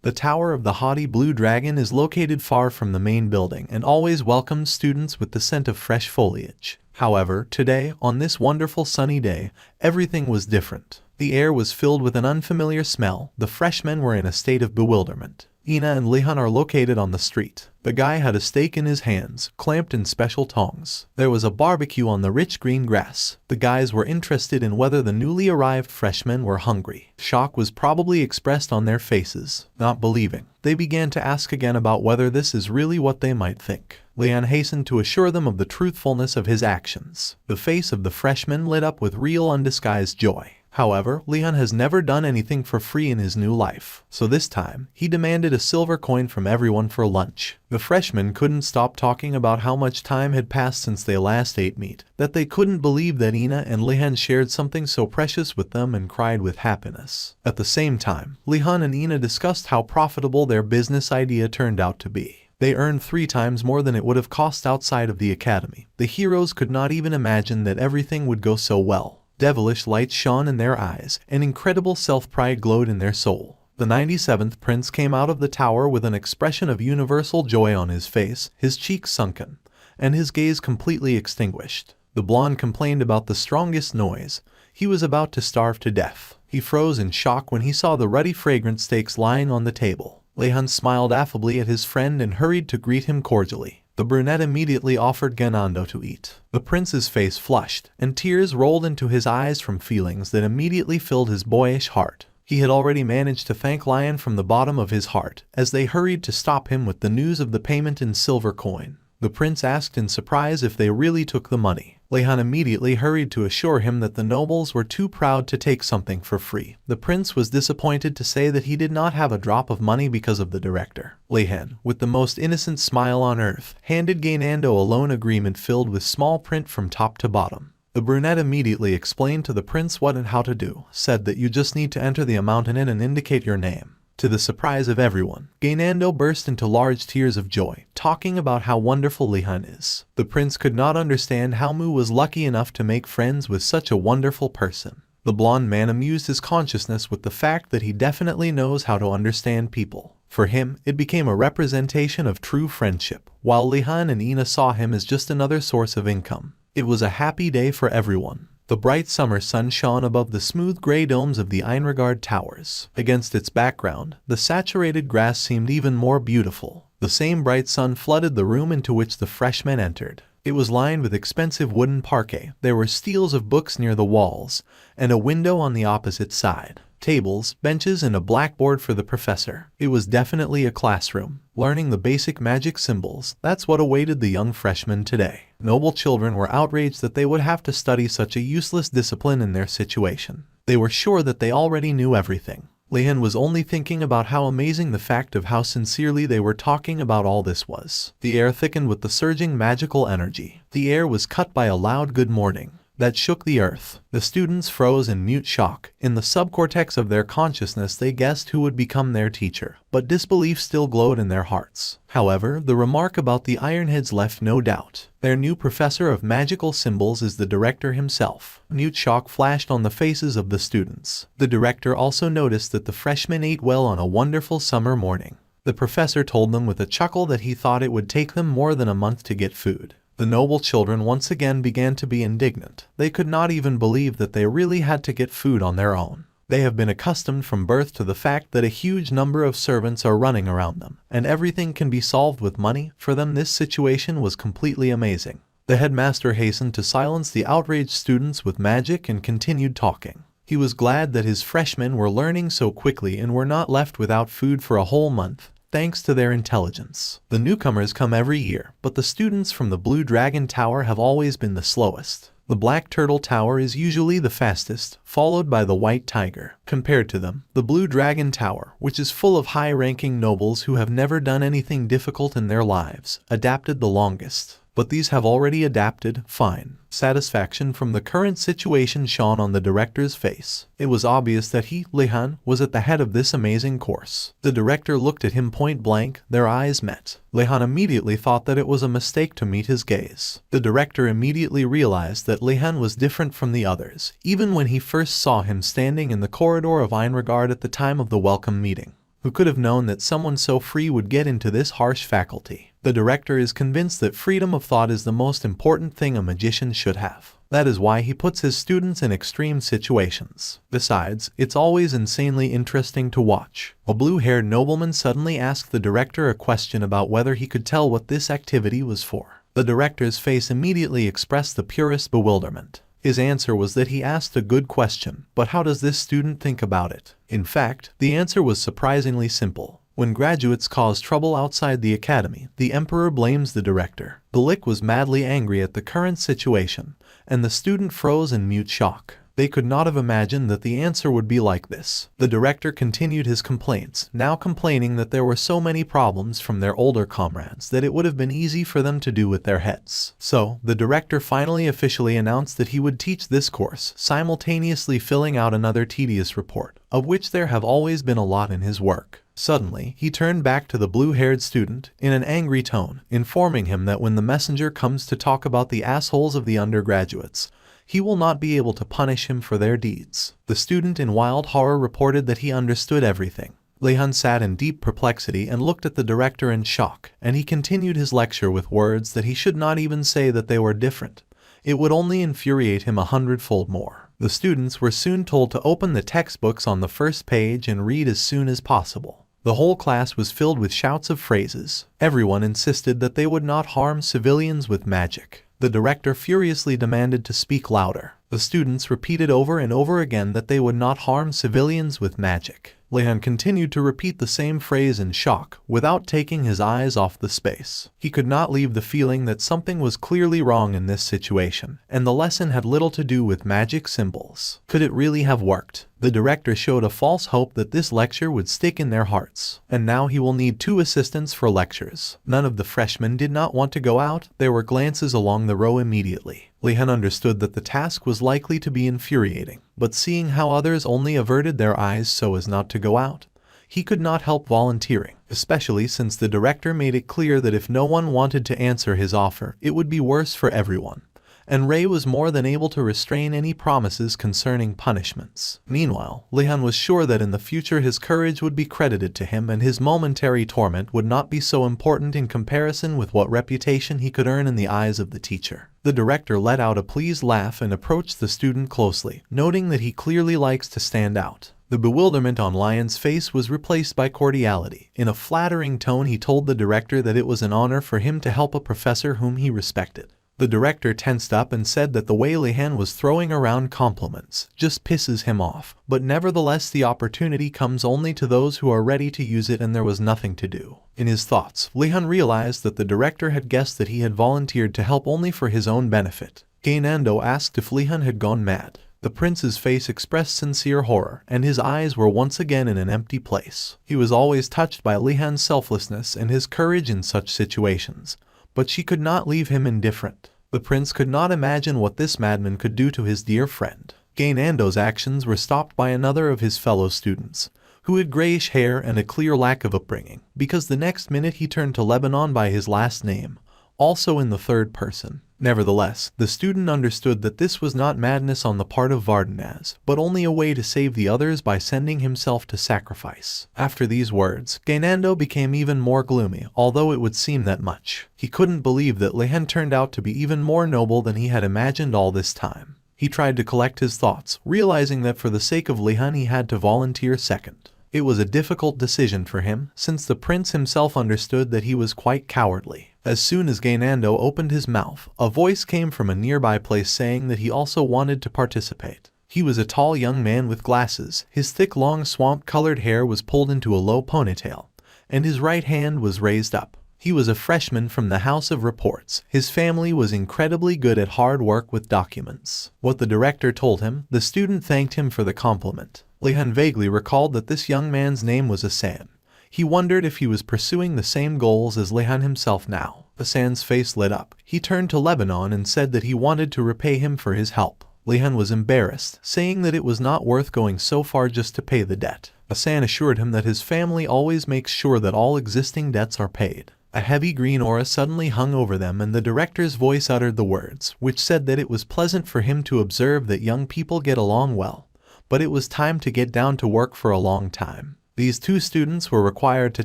The Tower of the Haughty Blue Dragon is located far from the main building and always welcomes students with the scent of fresh foliage. However, today, on this wonderful sunny day, everything was different. The air was filled with an unfamiliar smell. The freshmen were in a state of bewilderment. Ina and Lihan are located on the street. The guy had a stake in his hands, clamped in special tongs. There was a barbecue on the rich green grass. The guys were interested in whether the newly arrived freshmen were hungry. Shock was probably expressed on their faces, not believing. They began to ask again about whether this is really what they might think. Lihan hastened to assure them of the truthfulness of his actions. The face of the freshman lit up with real undisguised joy. However, Lihan has never done anything for free in his new life, so this time, he demanded a silver coin from everyone for lunch. The freshmen couldn't stop talking about how much time had passed since they last ate meat, that they couldn't believe that Ina and Lihan shared something so precious with them, and cried with happiness. At the same time, Lihan and Ina discussed how profitable their business idea turned out to be. They earned 3 times more than it would have cost outside of the academy. The heroes could not even imagine that everything would go so well. Devilish lights shone in their eyes, and incredible self-pride glowed in their soul. The 97th prince came out of the tower with an expression of universal joy on his face, his cheeks sunken, and his gaze completely extinguished. The blonde complained about the strongest noise. He was about to starve to death. He froze in shock when he saw the ruddy fragrant steaks lying on the table. Lihan smiled affably at his friend and hurried to greet him cordially. The brunette immediately offered ganando to eat. The prince's face flushed, and tears rolled into his eyes from feelings that immediately filled his boyish heart. He had already managed to thank Lihan from the bottom of his heart, as they hurried to stop him with the news of the payment in silver coin. The prince asked in surprise if they really took the money. Lihan immediately hurried to assure him that the nobles were too proud to take something for free. The prince was disappointed to say that he did not have a drop of money because of the director. Lihan, with the most innocent smile on earth, handed ganando a loan agreement filled with small print from top to bottom. The brunette immediately explained to the prince what and how to do, said that you just need to enter the amount in it and indicate your name. To the surprise of everyone, Ganando burst into large tears of joy, talking about how wonderful Lihan is. The prince could not understand how Mu was lucky enough to make friends with such a wonderful person. The blonde man amused his consciousness with the fact that he definitely knows how to understand people. For him, it became a representation of true friendship, while Lihan and Ina saw him as just another source of income. It was a happy day for everyone. The bright summer sun shone above the smooth gray domes of the Einrogard towers. Against its background, the saturated grass seemed even more beautiful. The same bright sun flooded the room into which the freshmen entered. It was lined with expensive wooden parquet. There were steels of books near the walls, and a window on the opposite side. Tables, benches, and a blackboard for the professor. It was definitely a classroom. Learning the basic magic symbols, that's what awaited the young freshmen today. Noble children were outraged that they would have to study such a useless discipline in their situation. They were sure that they already knew everything. Lihan was only thinking about how amazing the fact of how sincerely they were talking about all this was. The air thickened with the surging magical energy. The air was cut by a loud good morning that shook the earth. The students froze in mute shock. In the subcortex of their consciousness they guessed who would become their teacher, but disbelief still glowed in their hearts. However, the remark about the Ironheads left no doubt. Their new professor of magical symbols is the director himself. Mute shock flashed on the faces of the students. The director also noticed that the freshmen ate well on a wonderful summer morning. The professor told them with a chuckle that he thought it would take them more than a month to get food. The noble children once again began to be indignant. They could not even believe that they really had to get food on their own. They have been accustomed from birth to the fact that a huge number of servants are running around them, and everything can be solved with money. For them this situation was completely amazing. The headmaster hastened to silence the outraged students with magic and continued talking. He was glad that his freshmen were learning so quickly and were not left without food for a whole month. Thanks to their intelligence. The newcomers come every year, but the students from the Blue Dragon Tower have always been the slowest. The Black Turtle Tower is usually the fastest, followed by the White Tiger. Compared to them, the Blue Dragon Tower, which is full of high-ranking nobles who have never done anything difficult in their lives, adapted the longest. But these have already adapted fine. Satisfaction from the current situation shone on the director's face. It was obvious that he, Lihan, was at the head of this amazing course. The director looked at him point blank. Their eyes met. Lihan immediately thought that it was a mistake to meet his gaze. The director immediately realized that Lihan was different from the others, even when he first saw him standing in the corridor of Einrogard at the time of the welcome meeting. Who could have known that someone so free would get into this harsh faculty? The director is convinced that freedom of thought is the most important thing a magician should have. That is why he puts his students in extreme situations. Besides, it's always insanely interesting to watch. A blue-haired nobleman suddenly asked the director a question about whether he could tell what this activity was for. The director's face immediately expressed the purest bewilderment. His answer was that he asked a good question, but how does this student think about it? In fact, the answer was surprisingly simple. When graduates cause trouble outside the academy, the emperor blames the director. The Lick was madly angry at the current situation, and the student froze in mute shock. They could not have imagined that the answer would be like this. The director continued his complaints, now complaining that there were so many problems from their older comrades that it would have been easy for them to do with their heads. So, the director finally officially announced that he would teach this course, simultaneously filling out another tedious report, of which there have always been a lot in his work. Suddenly, he turned back to the blue-haired student in an angry tone, informing him that when the messenger comes to talk about the assholes of the undergraduates, he will not be able to punish him for their deeds. The student in wild horror reported that he understood everything. Lihan sat in deep perplexity and looked at the director in shock, and he continued his lecture with words that he should not even say that they were different. It would only infuriate him 100-fold more. The students were soon told to open the textbooks on the first page and read as soon as possible. The whole class was filled with shouts of phrases. Everyone insisted that they would not harm civilians with magic. The director furiously demanded to speak louder. The students repeated over and over again that they would not harm civilians with magic. Lihan continued to repeat the same phrase in shock, without taking his eyes off the space. He could not leave the feeling that something was clearly wrong in this situation, and the lesson had little to do with magic symbols. Could it really have worked? The director showed a false hope that this lecture would stick in their hearts, and now he will need 2 assistants for lectures. None of the freshmen did not want to go out. There were glances along the row immediately. Lihan understood that the task was likely to be infuriating, but seeing how others only averted their eyes so as not to go out, he could not help volunteering, especially since the director made it clear that if no one wanted to answer his offer, it would be worse for everyone. And Ray was more than able to restrain any promises concerning punishments. Meanwhile, Lihan was sure that in the future his courage would be credited to him and his momentary torment would not be so important in comparison with what reputation he could earn in the eyes of the teacher. The director let out a pleased laugh and approached the student closely, noting that he clearly likes to stand out. The bewilderment on Lion's face was replaced by cordiality. In a flattering tone, he told the director that it was an honor for him to help a professor whom he respected. The director tensed up and said that the way Lihan was throwing around compliments just pisses him off, but nevertheless the opportunity comes only to those who are ready to use it, and there was nothing to do. In his thoughts, Lihan realized that the director had guessed that he had volunteered to help only for his own benefit. Gainando asked if Lihan had gone mad. The prince's face expressed sincere horror, and his eyes were once again in an empty place. He was always touched by Lihan's selflessness and his courage in such situations, but she could not leave him indifferent. The prince could not imagine what this madman could do to his dear friend. Gainando's actions were stopped by another of his fellow students, who had grayish hair and a clear lack of upbringing, because the next minute he turned to Lebanon by his last name, also in the third person. Nevertheless, the student understood that this was not madness on the part of Vardanaz, but only a way to save the others by sending himself to sacrifice. After these words, Gainando became even more gloomy, although it would seem that much. He couldn't believe that Lihan turned out to be even more noble than he had imagined all this time. He tried to collect his thoughts, realizing that for the sake of Lihan he had to volunteer second. It was a difficult decision for him, since the prince himself understood that he was quite cowardly. As soon as Gainando opened his mouth, a voice came from a nearby place saying that he also wanted to participate. He was a tall young man with glasses. His thick long swamp-colored hair was pulled into a low ponytail, and his right hand was raised up. He was a freshman from the House of Reports. His family was incredibly good at hard work with documents. What the director told him, the student thanked him for the compliment. Lihan vaguely recalled that this young man's name was Asan. He wondered if he was pursuing the same goals as Lihan himself now. Asan's face lit up. He turned to Lebanon and said that he wanted to repay him for his help. Lihan was embarrassed, saying that it was not worth going so far just to pay the debt. Asan assured him that his family always makes sure that all existing debts are paid. A heavy green aura suddenly hung over them, and the director's voice uttered the words, which said that it was pleasant for him to observe that young people get along well, but it was time to get down to work for a long time. These two students were required to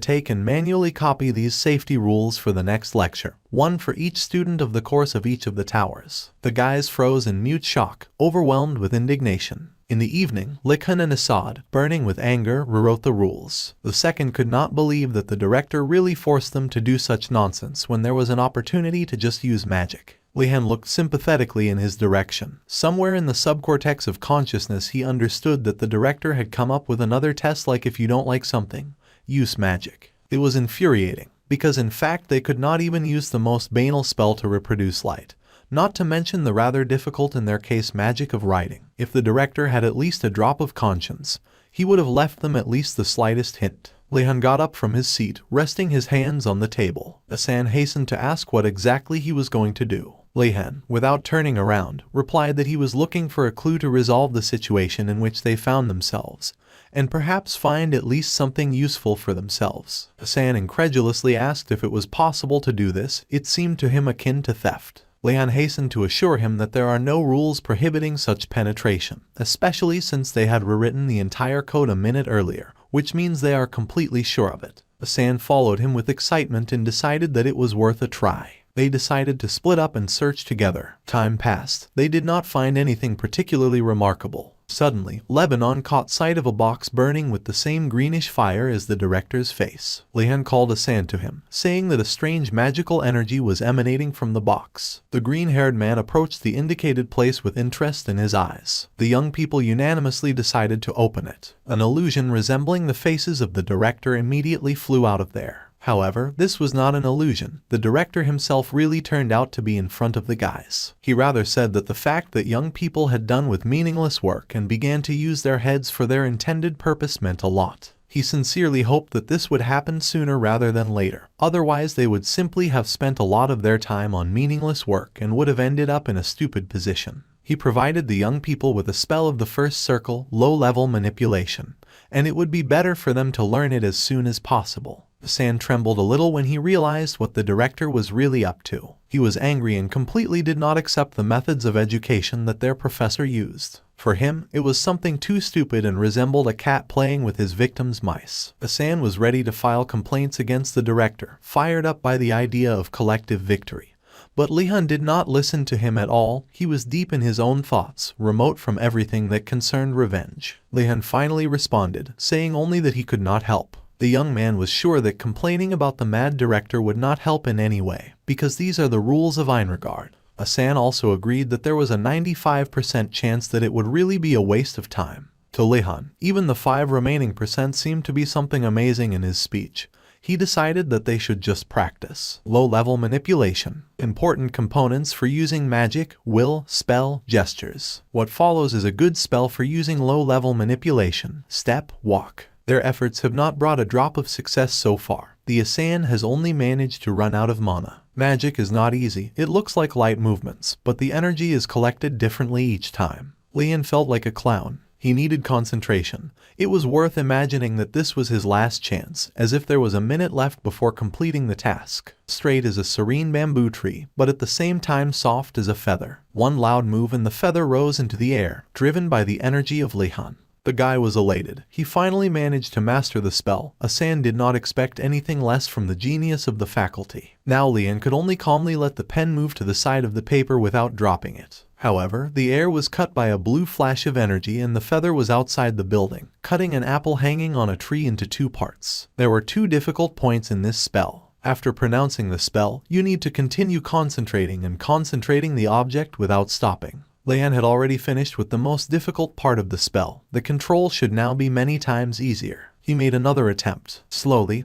take and manually copy these safety rules for the next lecture, one for each student of the course of each of the towers. The guys froze in mute shock, overwhelmed with indignation. In the evening, Lihan and Assad, burning with anger, rewrote the rules. The second could not believe that the director really forced them to do such nonsense when there was an opportunity to just use magic. Lihan looked sympathetically in his direction. Somewhere in the subcortex of consciousness he understood that the director had come up with another test like if you don't like something, use magic. It was infuriating, because in fact they could not even use the most banal spell to reproduce light. Not to mention the rather difficult in their case magic of writing. If the director had at least a drop of conscience, he would have left them at least the slightest hint. Lihan got up from his seat, resting his hands on the table. Asan hastened to ask what exactly he was going to do. Lihan, without turning around, replied that he was looking for a clue to resolve the situation in which they found themselves, and perhaps find at least something useful for themselves. Asan incredulously asked if it was possible to do this. It seemed to him akin to theft. Lihan hastened to assure him that there are no rules prohibiting such penetration, especially since they had rewritten the entire code a minute earlier, which means they are completely sure of it. Asan followed him with excitement and decided that it was worth a try. They decided to split up and search together. Time passed. They did not find anything particularly remarkable. Suddenly, Lebanon caught sight of a box burning with the same greenish fire as the director's face. Lihan called Asan to him, saying that a strange magical energy was emanating from the box. The green-haired man approached the indicated place with interest in his eyes. The young people unanimously decided to open it. An illusion resembling the faces of the director immediately flew out of there. However, this was not an illusion. The director himself really turned out to be in front of the guys. He rather said that the fact that young people had done with meaningless work and began to use their heads for their intended purpose meant a lot. He sincerely hoped that this would happen sooner rather than later. Otherwise, they would simply have spent a lot of their time on meaningless work and would have ended up in a stupid position. He provided the young people with a spell of the first circle, low-level manipulation, and it would be better for them to learn it as soon as possible. Asan trembled a little when he realized what the director was really up to. He was angry and completely did not accept the methods of education that their professor used. For him, it was something too stupid and resembled a cat playing with his victim's mice. Asan was ready to file complaints against the director, fired up by the idea of collective victory. But Lihan did not listen to him at all. He was deep in his own thoughts, remote from everything that concerned revenge. Lihan finally responded, saying only that he could not help. The young man was sure that complaining about the mad director would not help in any way, because these are the rules of Einrogard. Asan also agreed that there was a 95% chance that it would really be a waste of time. To Lihan, even the 5 remaining percent seemed to be something amazing in his speech. He decided that they should just practice. Low-level manipulation. Important components for using magic, will, spell, gestures. What follows is a good spell for using low-level manipulation. Step, walk. Their efforts have not brought a drop of success so far. The Asan has only managed to run out of mana. Magic is not easy. It looks like light movements, but the energy is collected differently each time. Lihan felt like a clown. He needed concentration. It was worth imagining that this was his last chance, as if there was a minute left before completing the task. Straight as a serene bamboo tree, but at the same time soft as a feather. One loud move and the feather rose into the air, driven by the energy of Lihan. The guy was elated. He finally managed to master the spell. Asan did not expect anything less from the genius of the faculty. Now Lihan could only calmly let the pen move to the side of the paper without dropping it. However, the air was cut by a blue flash of energy and the feather was outside the building, cutting an apple hanging on a tree into 2 parts. There were 2 difficult points in this spell. After pronouncing the spell, you need to continue concentrating the object without stopping. Lihan had already finished with the most difficult part of the spell. The control should now be many times easier. He made another attempt. Slowly,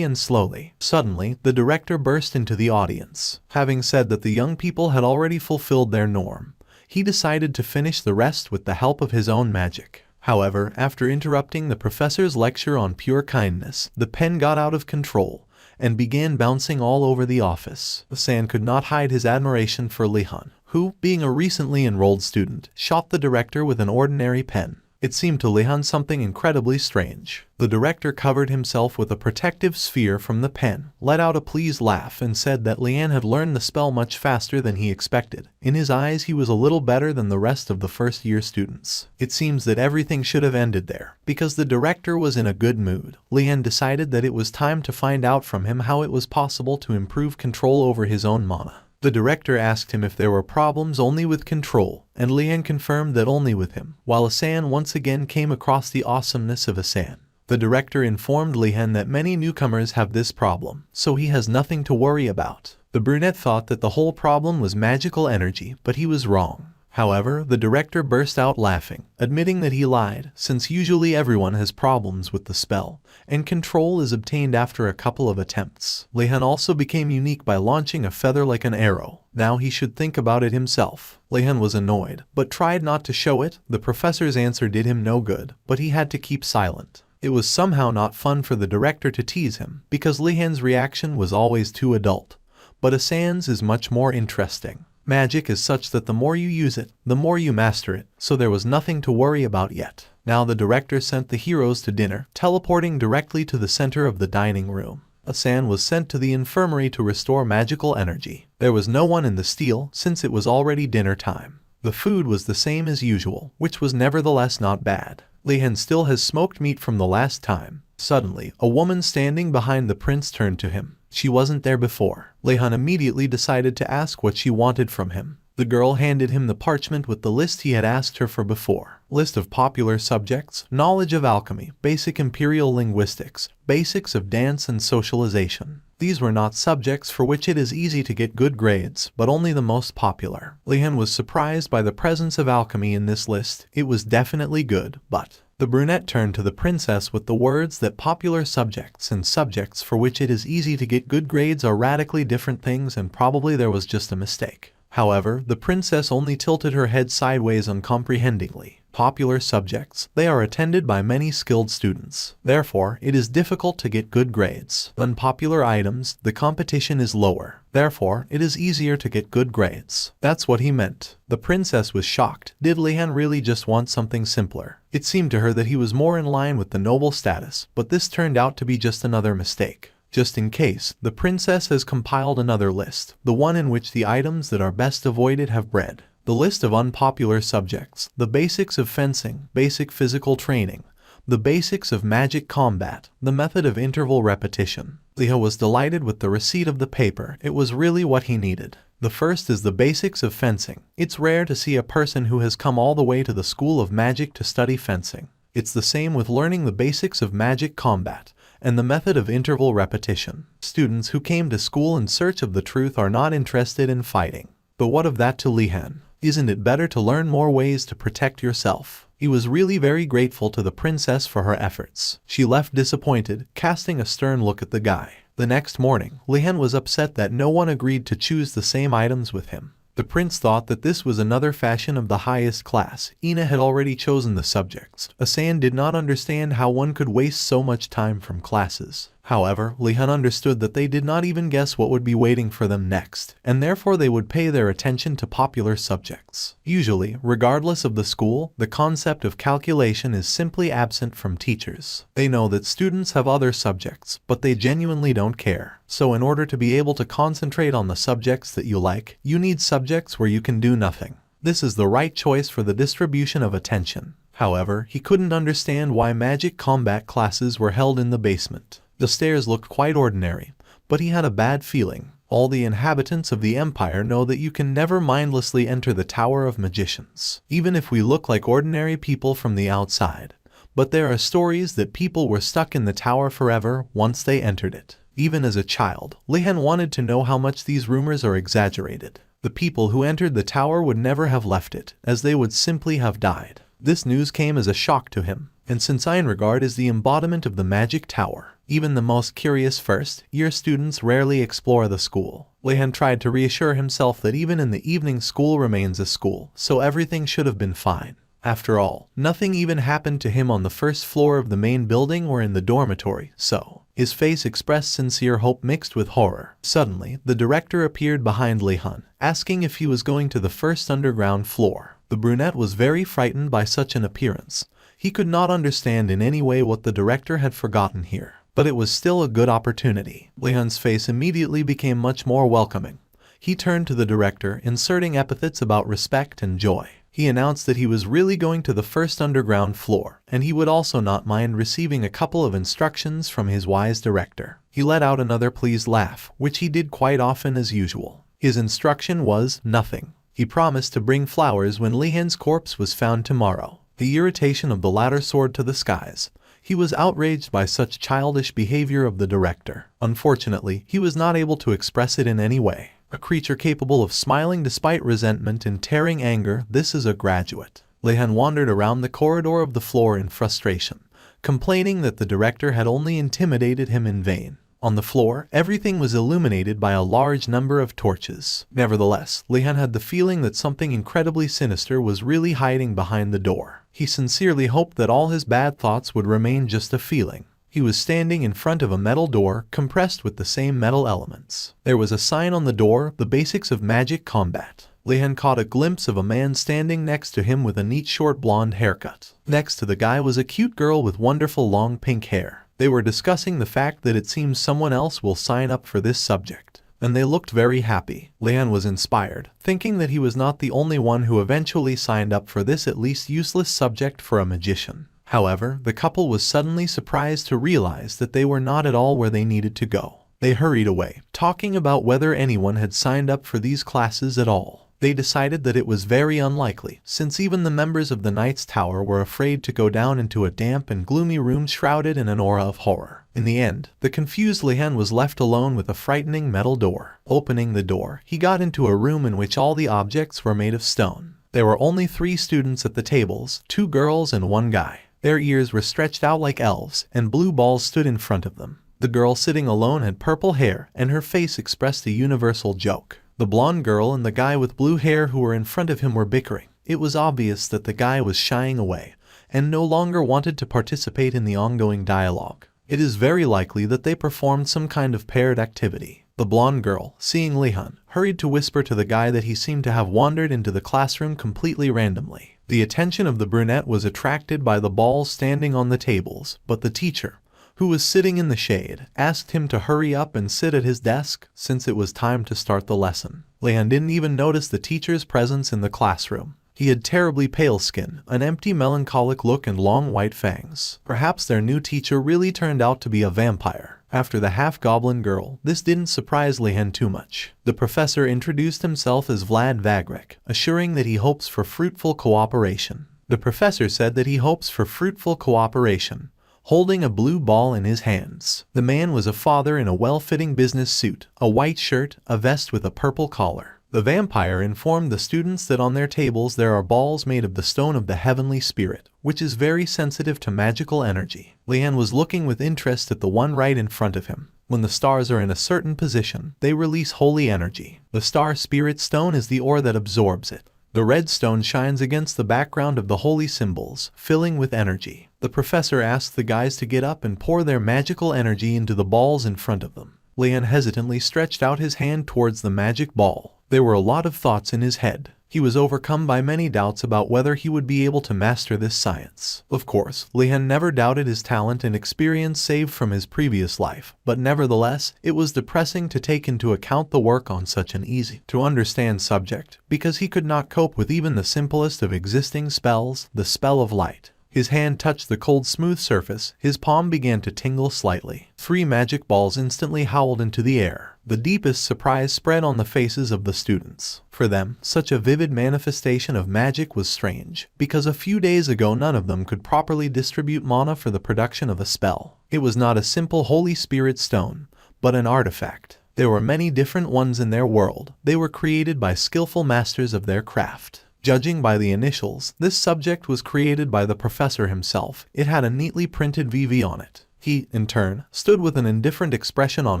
and slowly. Suddenly, the director burst into the audience. Having said that the young people had already fulfilled their norm, he decided to finish the rest with the help of his own magic. However, after interrupting the professor's lecture on pure kindness, the pen got out of control and began bouncing all over the office. Asan could not hide his admiration for Lihan, who, being a recently enrolled student, shot the director with an ordinary pen. It seemed to Lihan something incredibly strange. The director covered himself with a protective sphere from the pen, let out a pleased laugh, and said that Lihan had learned the spell much faster than he expected. In his eyes, he was a little better than the rest of the first-year students. It seems that everything should have ended there. Because the director was in a good mood, Lihan decided that it was time to find out from him how it was possible to improve control over his own mana. The director asked him if there were problems only with control, and Lihan confirmed that only with him, while Asan once again came across the awesomeness of Asan. The director informed Lihan that many newcomers have this problem, so he has nothing to worry about. The brunette thought that the whole problem was magical energy, but he was wrong. However, the director burst out laughing, admitting that he lied, since usually everyone has problems with the spell, and control is obtained after a couple of attempts. Lihan also became unique by launching a feather like an arrow. Now he should think about it himself. Lihan was annoyed, but tried not to show it. The professor's answer did him no good, but he had to keep silent. It was somehow not fun for the director to tease him, because Lihan's reaction was always too adult. But Asan's is much more interesting. Magic is such that the more you use it, the more you master it, so there was nothing to worry about yet. Now the director sent the heroes to dinner, teleporting directly to the center of the dining room. Asan was sent to the infirmary to restore magical energy. There was no one in the steel, since it was already dinner time. The food was the same as usual, which was nevertheless not bad. Lihan still has smoked meat from the last time. Suddenly, a woman standing behind the prince turned to him. She wasn't there before. Lihan immediately decided to ask what she wanted from him. The girl handed him the parchment with the list he had asked her for before. List of popular subjects, knowledge of alchemy, basic imperial linguistics, basics of dance and socialization. These were not subjects for which it is easy to get good grades, but only the most popular. Lihan was surprised by the presence of alchemy in this list. It was definitely good, but... The brunette turned to the princess with the words that popular subjects and subjects for which it is easy to get good grades are radically different things, and probably there was just a mistake. However, the princess only tilted her head sideways uncomprehendingly. Popular subjects, they are attended by many skilled students. Therefore, it is difficult to get good grades. Unpopular items, the competition is lower. Therefore, it is easier to get good grades. That's what he meant. The princess was shocked. Did Lihan really just want something simpler? It seemed to her that he was more in line with the noble status, but this turned out to be just another mistake. Just in case, the princess has compiled another list, the one in which the items that are best avoided have bread. The list of unpopular subjects, the basics of fencing, basic physical training, the basics of magic combat, the method of interval repetition. Lihan was delighted with the receipt of the paper. It was really what he needed. The first is the basics of fencing. It's rare to see a person who has come all the way to the school of magic to study fencing. It's the same with learning the basics of magic combat and the method of interval repetition. Students who came to school in search of the truth are not interested in fighting. But what of that to Lihan? Isn't it better to learn more ways to protect yourself? He was really very grateful to the princess for her efforts. She left disappointed, casting a stern look at the guy. The next morning, Lihan was upset that no one agreed to choose the same items with him. The prince thought that this was another fashion of the highest class. Ina had already chosen the subjects. Asan did not understand how one could waste so much time from classes. However, Lihan understood that they did not even guess what would be waiting for them next, and therefore they would pay their attention to popular subjects. Usually, regardless of the school, the concept of calculation is simply absent from teachers. They know that students have other subjects, but they genuinely don't care. So in order to be able to concentrate on the subjects that you like, you need subjects where you can do nothing. This is the right choice for the distribution of attention. However, he couldn't understand why magic combat classes were held in the basement. The stairs looked quite ordinary, but he had a bad feeling. All the inhabitants of the empire know that you can never mindlessly enter the Tower of Magicians, even if we look like ordinary people from the outside. But there are stories that people were stuck in the tower forever once they entered it. Even as a child, Lihan wanted to know how much these rumors are exaggerated. The people who entered the tower would never have left it, as they would simply have died. This news came as a shock to him, and since Einrogard is the embodiment of the magic tower, even the most curious first-year students rarely explore the school. Lihan tried to reassure himself that even in the evening school remains a school, so everything should have been fine. After all, nothing even happened to him on the first floor of the main building or in the dormitory, so his face expressed sincere hope mixed with horror. Suddenly, the director appeared behind Lihan, asking if he was going to the first underground floor. The brunette was very frightened by such an appearance. He could not understand in any way what the director had forgotten here, but it was still a good opportunity. Lihan's face immediately became much more welcoming. He turned to the director, inserting epithets about respect and joy. He announced that he was really going to the first underground floor, and he would also not mind receiving a couple of instructions from his wise director. He let out another pleased laugh, which he did quite often as usual. His instruction was nothing. He promised to bring flowers when Lihan's corpse was found tomorrow. The irritation of the latter soared to the skies. He was outraged by such childish behavior of the director. Unfortunately, he was not able to express it in any way. A creature capable of smiling despite resentment and tearing anger, this is a graduate. Lihan wandered around the corridor of the floor in frustration, complaining that the director had only intimidated him in vain. On the floor, everything was illuminated by a large number of torches. Nevertheless, Lihan had the feeling that something incredibly sinister was really hiding behind the door. He sincerely hoped that all his bad thoughts would remain just a feeling. He was standing in front of a metal door, compressed with the same metal elements. There was a sign on the door, the basics of magic combat. Lihan caught a glimpse of a man standing next to him with a neat short blonde haircut. Next to the guy was a cute girl with wonderful long pink hair. They were discussing the fact that it seems someone else will sign up for this subject, and they looked very happy. Lihan was inspired, thinking that he was not the only one who eventually signed up for this at least useless subject for a magician. However, the couple was suddenly surprised to realize that they were not at all where they needed to go. They hurried away, talking about whether anyone had signed up for these classes at all. They decided that it was very unlikely, since even the members of the Knight's Tower were afraid to go down into a damp and gloomy room shrouded in an aura of horror. In the end, the confused Lihan was left alone with a frightening metal door. Opening the door, he got into a room in which all the objects were made of stone. There were only 3 students at the tables, 2 girls and 1 guy. Their ears were stretched out like elves, and blue balls stood in front of them. The girl sitting alone had purple hair, and her face expressed a universal joke. The blonde girl and the guy with blue hair who were in front of him were bickering. It was obvious that the guy was shying away, and no longer wanted to participate in the ongoing dialogue. It is very likely that they performed some kind of paired activity. The blonde girl, seeing Lihan, hurried to whisper to the guy that he seemed to have wandered into the classroom completely randomly. The attention of the brunette was attracted by the balls standing on the tables, but the teacher, who was sitting in the shade, asked him to hurry up and sit at his desk since it was time to start the lesson. Lihan didn't even notice the teacher's presence in the classroom. He had terribly pale skin, an empty melancholic look and long white fangs. Perhaps their new teacher really turned out to be a vampire. After the half-goblin girl, this didn't surprise Lihan too much. The professor introduced himself as Vlad Vagrek, assuring that he hopes for fruitful cooperation. The professor said that he hopes for fruitful cooperation, holding a blue ball in his hands. The man was a father in a well-fitting business suit, a white shirt, a vest with a purple collar. The vampire informed the students that on their tables there are balls made of the stone of the heavenly spirit, which is very sensitive to magical energy. Lihan was looking with interest at the one right in front of him. When the stars are in a certain position, they release holy energy. The star spirit stone is the ore that absorbs it. The red stone shines against the background of the holy symbols, filling with energy. The professor asked the guys to get up and pour their magical energy into the balls in front of them. Lihan hesitantly stretched out his hand towards the magic ball. There were a lot of thoughts in his head. He was overcome by many doubts about whether he would be able to master this science. Of course, Lihan never doubted his talent and experience saved from his previous life, but nevertheless, it was depressing to take into account the work on such an easy-to-understand subject, because he could not cope with even the simplest of existing spells, the spell of light. His hand touched the cold smooth surface, his palm began to tingle slightly. 3 magic balls instantly howled into the air. The deepest surprise spread on the faces of the students. For them, such a vivid manifestation of magic was strange, because a few days ago none of them could properly distribute mana for the production of a spell. It was not a simple Holy Spirit stone, but an artifact. There were many different ones in their world. They were created by skillful masters of their craft. Judging by the initials, this subject was created by the professor himself. It had a neatly printed VV on it. He, in turn, stood with an indifferent expression on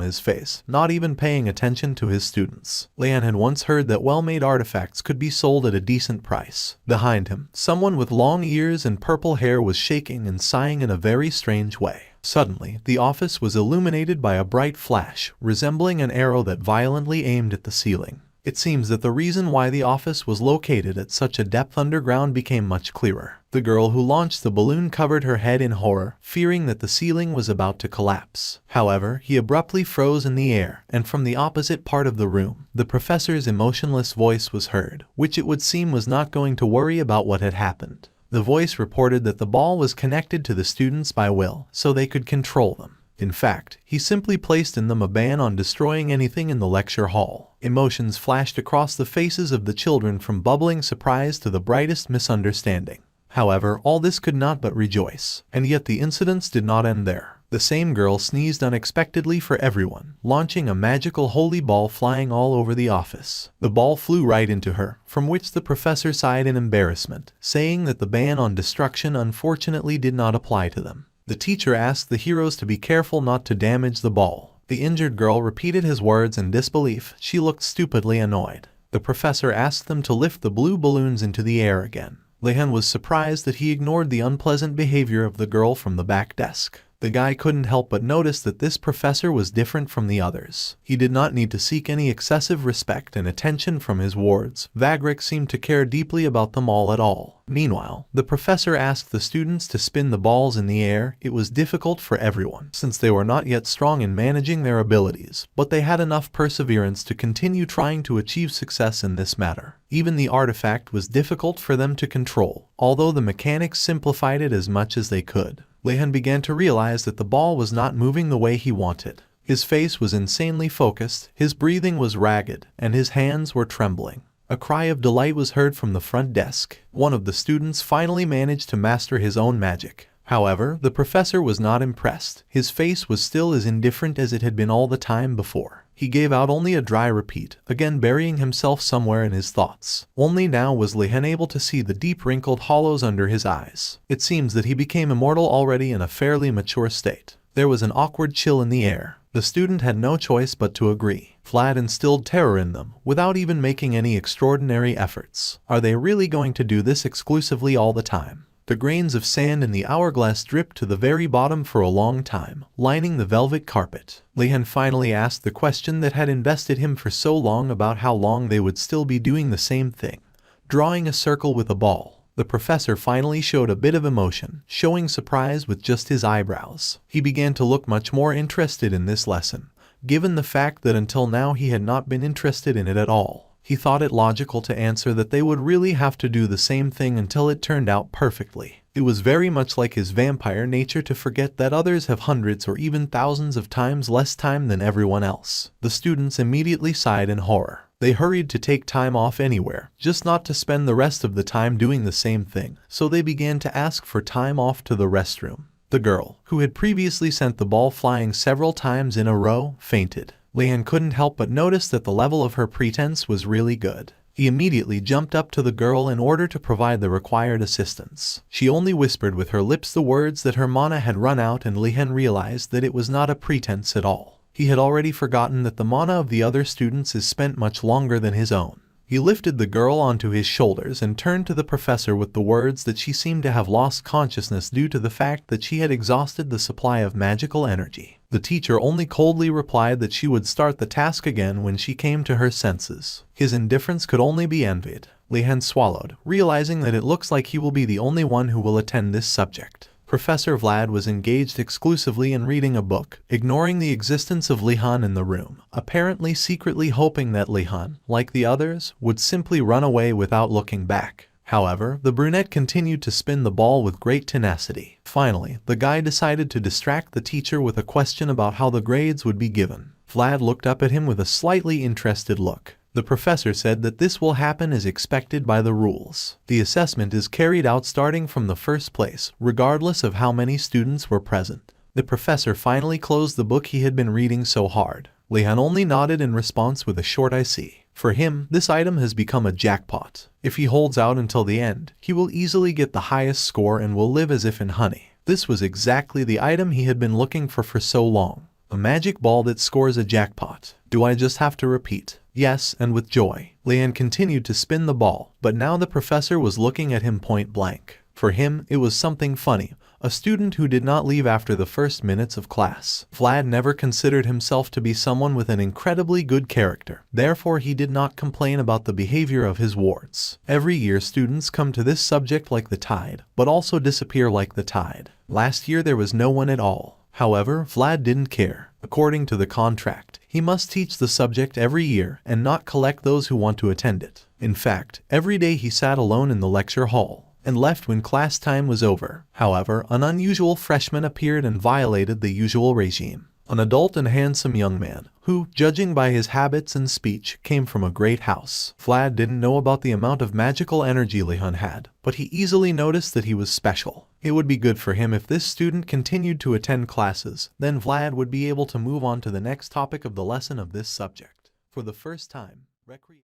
his face, not even paying attention to his students. Lihan had once heard that well-made artifacts could be sold at a decent price. Behind him, someone with long ears and purple hair was shaking and sighing in a very strange way. Suddenly, the office was illuminated by a bright flash, resembling an arrow that violently aimed at the ceiling. It seems that the reason why the office was located at such a depth underground became much clearer. The girl who launched the balloon covered her head in horror, fearing that the ceiling was about to collapse. However, he abruptly froze in the air, and from the opposite part of the room, the professor's emotionless voice was heard, which it would seem was not going to worry about what had happened. The voice reported that the ball was connected to the students by will, so they could control them. In fact, he simply placed in them a ban on destroying anything in the lecture hall. Emotions flashed across the faces of the children, from bubbling surprise to the brightest misunderstanding. However, all this could not but rejoice, and yet the incidents did not end there. The same girl sneezed unexpectedly for everyone, launching a magical holy ball flying all over the office. The ball flew right into her, from which the professor sighed in embarrassment, saying that the ban on destruction unfortunately did not apply to them. The teacher asked the heroes to be careful not to damage the ball. The injured girl repeated his words in disbelief. She looked stupidly annoyed. The professor asked them to lift the blue balloons into the air again. Lihan was surprised that he ignored the unpleasant behavior of the girl from the back desk. The guy couldn't help but notice that this professor was different from the others. He did not need to seek any excessive respect and attention from his wards. Vagric seemed to care deeply about them all at all. Meanwhile, the professor asked the students to spin the balls in the air. It was difficult for everyone, since they were not yet strong in managing their abilities, but they had enough perseverance to continue trying to achieve success in this matter. Even the artifact was difficult for them to control, although the mechanics simplified it as much as they could. Lihan began to realize that the ball was not moving the way he wanted. His face was insanely focused, his breathing was ragged, and his hands were trembling. A cry of delight was heard from the front desk. One of the students finally managed to master his own magic. However, the professor was not impressed. His face was still as indifferent as it had been all the time before. He gave out only a dry repeat, again burying himself somewhere in his thoughts. Only now was Lihan able to see the deep wrinkled hollows under his eyes. It seems that he became immortal already in a fairly mature state. There was an awkward chill in the air. The student had no choice but to agree. Vlad instilled terror in them, without even making any extraordinary efforts. Are they really going to do this exclusively all the time? The grains of sand in the hourglass dripped to the very bottom for a long time, lining the velvet carpet. Lihan finally asked the question that had invested him for so long about how long they would still be doing the same thing, drawing a circle with a ball. The professor finally showed a bit of emotion, showing surprise with just his eyebrows. He began to look much more interested in this lesson, given the fact that until now he had not been interested in it at all. He thought it logical to answer that they would really have to do the same thing until it turned out perfectly. It was very much like his vampire nature to forget that others have hundreds or even thousands of times less time than everyone else. The students immediately sighed in horror. They hurried to take time off anywhere, just not to spend the rest of the time doing the same thing, so they began to ask for time off to the restroom. The girl, who had previously sent the ball flying several times in a row, fainted. Lihan couldn't help but notice that the level of her pretense was really good. He immediately jumped up to the girl in order to provide the required assistance. She only whispered with her lips the words that her mana had run out, and Lihan realized that it was not a pretense at all. He had already forgotten that the mana of the other students is spent much longer than his own. He lifted the girl onto his shoulders and turned to the professor with the words that she seemed to have lost consciousness due to the fact that she had exhausted the supply of magical energy. The teacher only coldly replied that she would start the task again when she came to her senses. His indifference could only be envied. Lihan swallowed, realizing that it looks like he will be the only one who will attend this subject. Professor Vlad was engaged exclusively in reading a book, ignoring the existence of Lihan in the room, apparently secretly hoping that Lihan, like the others, would simply run away without looking back. However, the brunette continued to spin the ball with great tenacity. Finally, the guy decided to distract the teacher with a question about how the grades would be given. Vlad looked up at him with a slightly interested look. The professor said that this will happen as expected by the rules. The assessment is carried out starting from the first place, regardless of how many students were present. The professor finally closed the book he had been reading so hard. Lihan only nodded in response with a short "I see." For him, this item has become a jackpot. If he holds out until the end, he will easily get the highest score and will live as if in honey. This was exactly the item he had been looking for so long. A magic ball that scores a jackpot. Do I just have to repeat? Yes, and with joy. Lihan continued to spin the ball, but now the professor was looking at him point blank. For him, it was something funny, a student who did not leave after the first minutes of class. Vlad never considered himself to be someone with an incredibly good character. Therefore, he did not complain about the behavior of his wards. Every year, students come to this subject like the tide, but also disappear like the tide. Last year, there was no one at all. However, Vlad didn't care. According to the contract, he must teach the subject every year and not collect those who want to attend it. In fact, every day he sat alone in the lecture hall and left when class time was over. However, an unusual freshman appeared and violated the usual regime. An adult and handsome young man, who, judging by his habits and speech, came from a great house. Vlad didn't know about the amount of magical energy Lihan had, but he easily noticed that he was special. It would be good for him if this student continued to attend classes, then Vlad would be able to move on to the next topic of the lesson of this subject. For the first time,